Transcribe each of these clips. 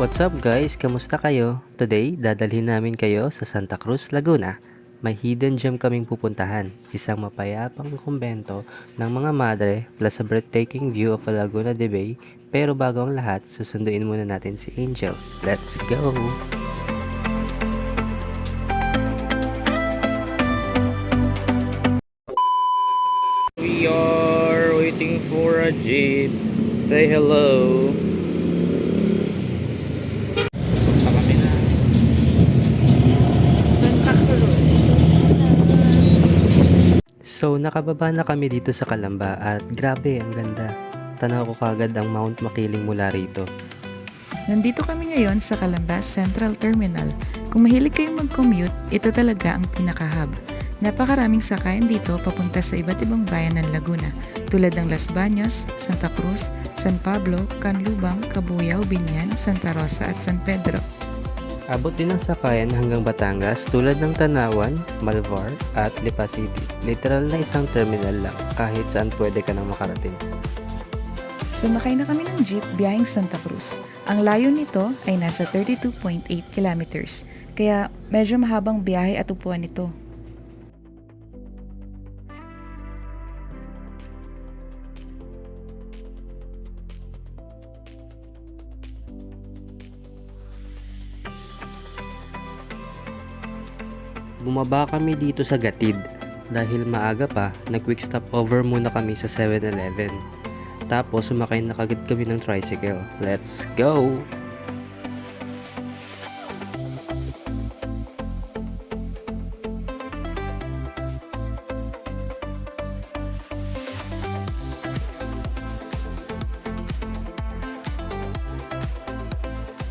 What's up guys? Kamusta kayo? Today, dadalhin namin kayo sa Santa Cruz, Laguna. May hidden gem kaming pupuntahan. Isang mapayapang kumbento ng mga madre plus a breathtaking view of Laguna de Bay. Pero bago ang lahat, susunduin muna natin si Angel. Let's go! We are waiting for a jeep. Say hello. So nakababa na kami dito sa Calamba at grabe ang ganda. Tanaw ko kagad ang Mount Makiling mula rito. Nandito kami ngayon sa Calamba Central Terminal. Kung mahilig kayong mag-commute, ito talaga ang pinaka-hub. Napakaraming sakayan dito papunta sa iba't ibang bayan ng Laguna tulad ng Las Bañas, Santa Cruz, San Pablo, Canlubang, Cabuyao, Binyan, Santa Rosa at San Pedro. Abot din ang sakayan hanggang Batangas tulad ng Tanawan, Malvar at Lipa City. Literal na isang terminal lang kahit saan pwede ka nang makarating. Sumakay na kami ng jeep biyaheng Santa Cruz. Ang layo nito ay nasa 32.8 kilometers, kaya medyo mahabang biyahe at upuan ito. Bumaba kami dito sa Gatid. Dahil maaga pa, nag-quick stop over muna kami sa 7-Eleven. Tapos sumakay na kagad kami ng tricycle. Let's go!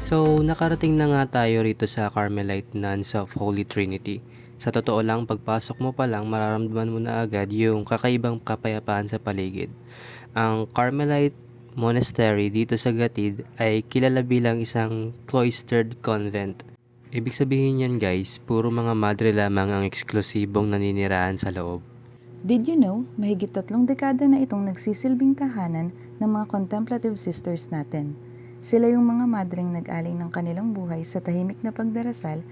So, nakarating na nga tayo rito sa Carmelite Nuns of Holy Trinity. Sa totoo lang, pagpasok mo pa lang, mararamdaman mo na agad yung kakaibang kapayapaan sa paligid. Ang Carmelite Monastery dito sa Gatid ay kilala bilang isang cloistered convent. Ibig sabihin yan guys, puro mga madre lamang ang eksklusibong naninirahan sa loob. Did you know, mahigit 3 dekada na itong nagsisilbing tahanan ng mga contemplative sisters natin. Sila yung mga madreng nag-alay ng kanilang buhay sa tahimik na pagdarasal,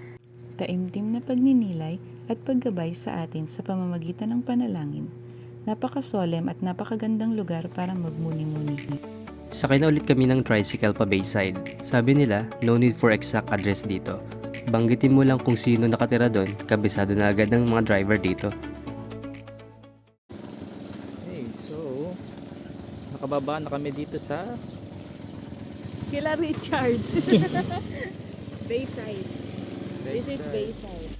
taimtim na pagninilay at paggabay sa atin sa pamamagitan ng panalangin. Napakasolem at napakagandang lugar para magmuni-muni. Sakay na ulit kami ng tricycle pa Bayside. Sabi nila, no need for exact address dito. Banggitin mo lang kung sino nakatira doon, kabisado na agad ng mga driver dito. Okay, so nakababa na kami dito sa Kila Richard. Bayside. This is Bayside.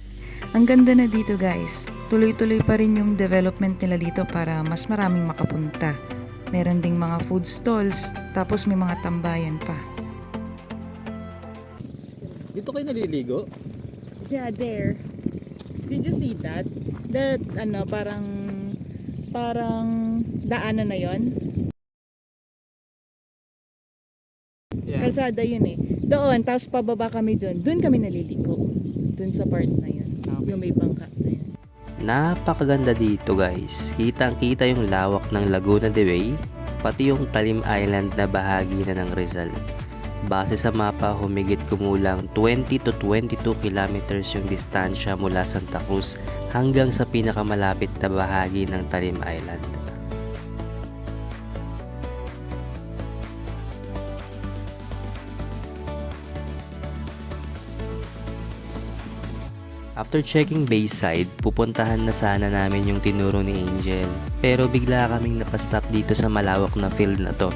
Ang ganda na dito guys. Tuloy-tuloy pa rin yung development nila dito para mas maraming makapunta. Meron ding mga food stalls, tapos may mga tambayan pa. Dito kayo naliligo? Yeah, there. Did you see that? That, parang daanan na yon. Yeah. Kalsada yun eh. Doon, tapos pababa kami dun. Doon kami naliligo. Doon sa part na yun. Okay. Yung may bangka na yun. Napakaganda dito guys. Kitang-kita yung lawak ng Laguna de Bay, pati yung Talim Island na bahagi na ng Rizal. Base sa mapa, humigit kumulang 20 to 22 kilometers yung distansya mula Santa Cruz hanggang sa pinakamalapit na bahagi ng Talim Island. After checking Bayside, pupuntahan na sana namin yung tinuro ni Angel. Pero bigla kaming napastop dito sa malawak na field na to.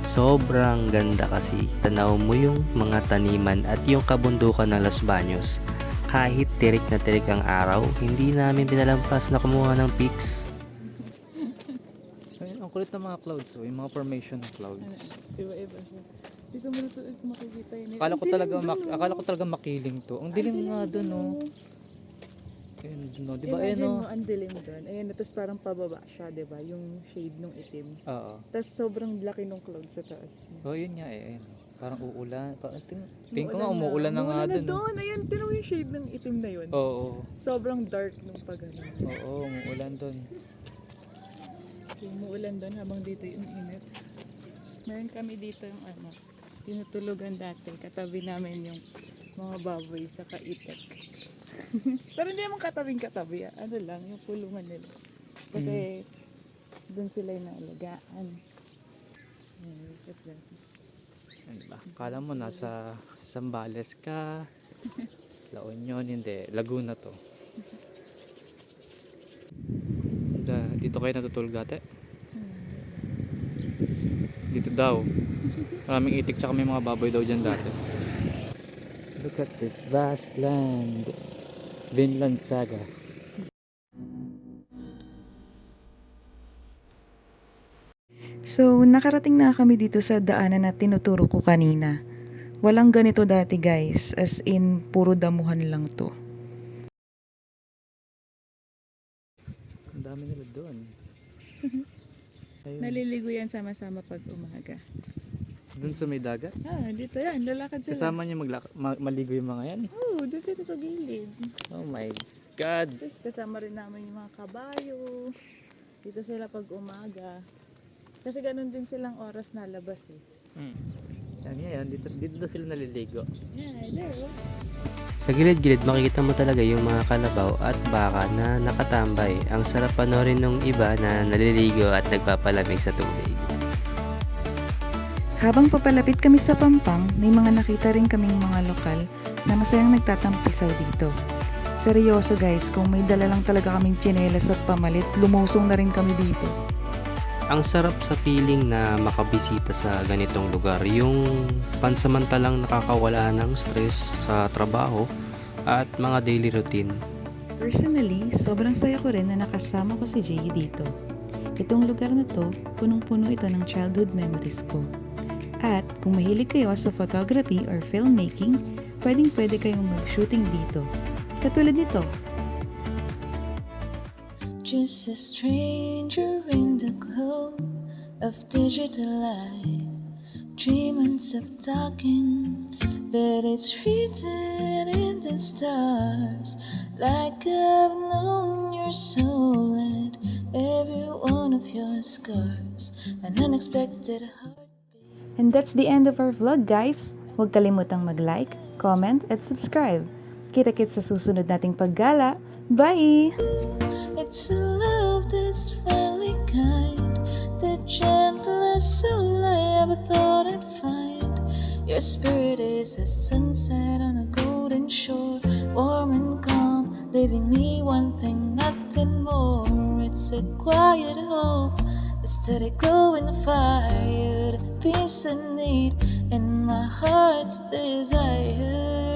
Sobrang ganda kasi, tanaw mo yung mga taniman at yung kabundukan ng Los Baños. Kahit tirik na tirik ang araw, hindi namin pinalampas na kumuha ng pics. Ayun, ang kulit ng mga clouds, oh, yung mga formation ng clouds. Iba-iba siya. Dito mo na ito makikita yun. Akala ko talaga makiling to. Ang dilim nga doon, oh. Ayun, no, di ba? Ayun, Imagine oh. mo, ang dilim doon. Ayun, tapos parang pababa siya, di ba? Yung shade ng itim. Oo. Tapos sobrang laki ng cloud sa taas. Oh, yun nga eh. Ayun. Parang uulan. Tingin ko nga umuulan na nga doon. Oh. doon. Ayun, tinan mo yung shade ng itim na yun. Oo. Sobrang dark nung pag-ano. Oo, umuulan doon. Umuulan doon habang dito yung init. Meron kami dito yung tinutulugan dati. Katabi namin yung mga baboy sa kaitek. Pero hindi naman katabing-katabi. Ano lang, yung pulungan nila. Kasi doon sila yung naalagaan. Look at that. Ano ba? Kala mo nasa Zambales ka. La Union, hindi. Laguna to. Dito kayo natutulog dati? Dito daw. Maraming itik tsaka may mga baboy daw dyan dati. Look at this vast land. Vinland Saga. So, nakarating na kami dito sa daanan na tinuturo ko kanina. Walang ganito dati guys, as in puro damuhan lang to. Ang dami nila doon. Ayun. Naliligo yan sama-sama pag umaga. Doon sa may dagat. Dito yan. Lalakad sila. Kasama niyo maligo yung mga yan. Dito sa gilid. Oh my God. Tapos kasama rin namin yung mga kabayo. Dito sila pag umaga. Kasi ganun din silang oras na labas eh. Yan. Dito daw sila naliligo. Yeah, there. Sa gilid-gilid makikita mo talaga yung mga kalabaw at baka na nakatambay. Ang sarap panoorin ng iba na naliligo at nagpapalamig sa tubig. Habang papalapit kami sa Pampang, may mga nakita rin kaming mga lokal na masayang nagtatampisaw dito. Seryoso guys, kung may dala lang talaga kaming tsinelas at pamalit, lumusong na rin kami dito. Ang sarap sa feeling na makabisita sa ganitong lugar, yung pansamantalang nakakawala ng stress sa trabaho at mga daily routine. Personally, sobrang saya ko rin na nakasama ko si Jay dito. Itong lugar na to, punong-puno ito ng childhood memories ko. At kung mahilig kayo sa photography or filmmaking, pwedeng-pwede kayong mag-shooting dito. Katulad nito. Just a stranger in the glow of digital light, dreaming of talking, but it's written in the stars, like I've known your soul and every one of your scars, an unexpected heartbeat. And that's the end of our vlog guys. Huwag kalimutang mag-like, comment, at subscribe. Kita-kits sa susunod nating paggala. Bye! It's a love that's finally kind, the gentlest soul I ever thought I'd find. Your spirit is a sunset on a golden shore, warm and calm, leaving me wanting nothing more. It's a quiet hope, a steady glowing fire, you're the peace I need and my heart's desire.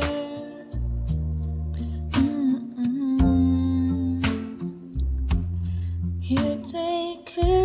You take care